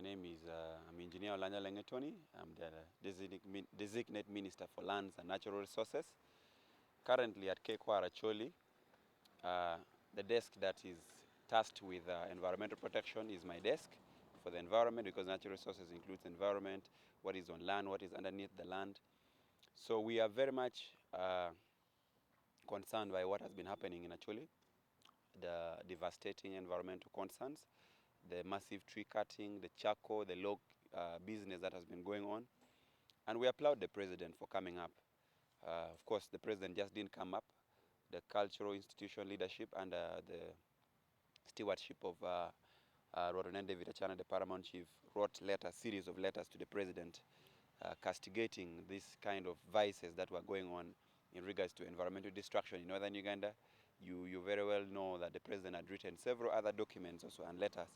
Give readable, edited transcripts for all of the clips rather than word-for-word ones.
name is I'm Engineer Olanya Tonny. I'm the designate Minister for Lands and Natural Resources. Currently at Kwaro, Acholi, the desk that is tasked with environmental protection is my desk for the environment, because natural resources includes environment, what is on land, what is underneath the land. So we are very much concerned by what has been happening in Acholi, the devastating environmental concerns, the massive tree cutting, the charcoal, the log business that has been going on. And we applaud the president for coming up. Of course, the president just didn't come up. The cultural institution leadership under the stewardship of David Achana, the paramount chief, wrote series of letters to the president castigating this kind of vices that were going on in regards to environmental destruction in northern Uganda. You very well know that the president had written several other documents also and letters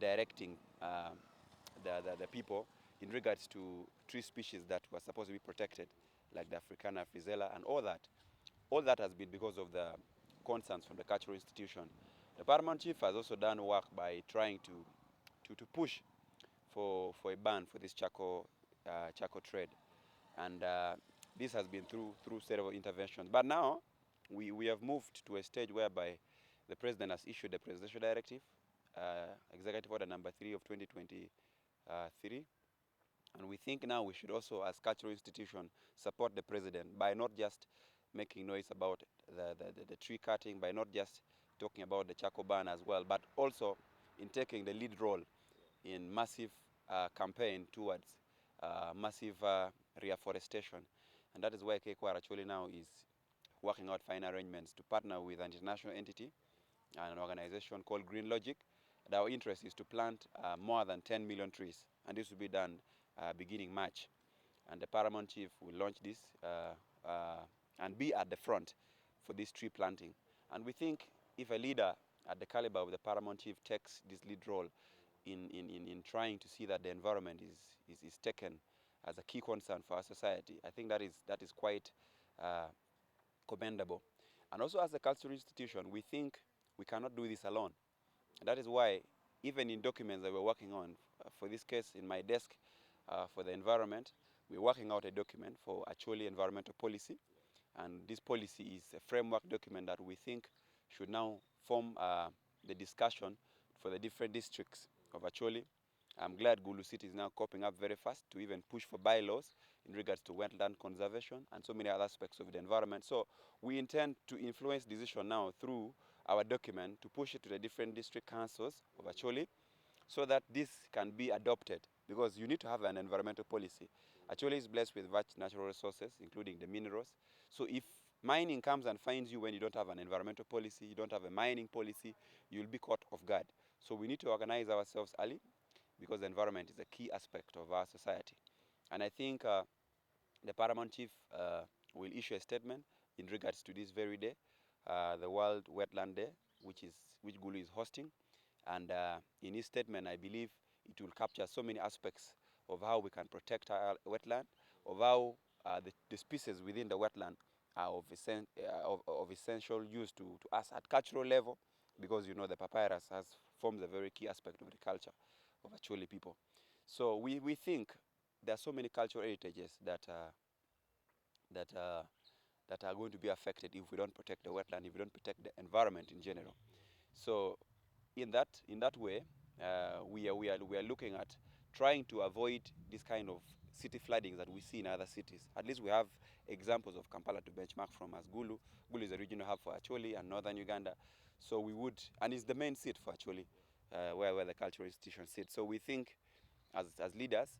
directing the people in regards to tree species that were supposed to be protected, like the Africana frizella and all that. All that has been because of the concerns from the cultural institution. The paramount chief has also done work by trying to push for a ban for this charcoal trade, and this has been through several interventions. But now we have moved to a stage whereby the president has issued a presidential directive, Executive Order number 3 of 2023, and we think now we should also, as cultural institution, support the president by not just making noise about the tree cutting, by not just talking about the charcoal ban as well, but also in taking the lead role in massive campaign towards massive reforestation. And that is why Kwaro actually now is working out fine arrangements to partner with an international entity and an organization called Green Logic. And our interest is to plant more than 10 million trees, and this will be done beginning March. And the paramount chief will launch this and be at the front for this tree planting. And we think if a leader at the caliber of the paramount chief takes this lead role in trying to see that the environment is taken as a key concern for our society, I think that is quite commendable. And also, as a cultural institution, we think we cannot do this alone. And that is why, even in documents that we're working on, for this case in my desk for the environment, we're working out a document for Acholi environmental policy. And this policy is a framework document that we think should now form the discussion for the different districts of Acholi. I'm glad Gulu City is now coping up very fast to even push for bylaws in regards to wetland conservation and so many other aspects of the environment. So we intend to influence decision now through our document to push it to the different district councils of Acholi so that this can be adopted, because you need to have an environmental policy. Acholi is blessed with vast natural resources, including the minerals. So if mining comes and finds you when you don't have an environmental policy, you don't have a mining policy, you'll be caught off guard. So we need to organize ourselves early, because the environment is a key aspect of our society. And I think the paramount chief will issue a statement in regards to this very day, the World Wetland Day, which Gulu is hosting. And in his statement, I believe it will capture so many aspects of how we can protect our wetland, of how the species within the wetland are of essential use to us at cultural level, because you know the papyrus forms a very key aspect of the culture of Acholi people. So we think there are so many cultural heritages that are going to be affected if we don't protect the wetland, if we don't protect the environment in general. So in that way, we are looking at trying to avoid this kind of city floodings that we see in other cities. At least we have examples of Kampala to benchmark from, as Gulu. Gulu is a regional hub for Acholi and northern Uganda. So we would, and it's the main seat for Acholi, where the cultural institution sits. So we think as leaders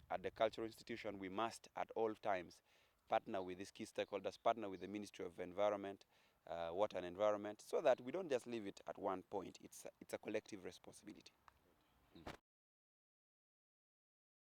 at the cultural institution, we must at all times partner with these key stakeholders, partner with the Ministry of Environment, Water and Environment, so that we don't just leave it at one point. It's a collective responsibility.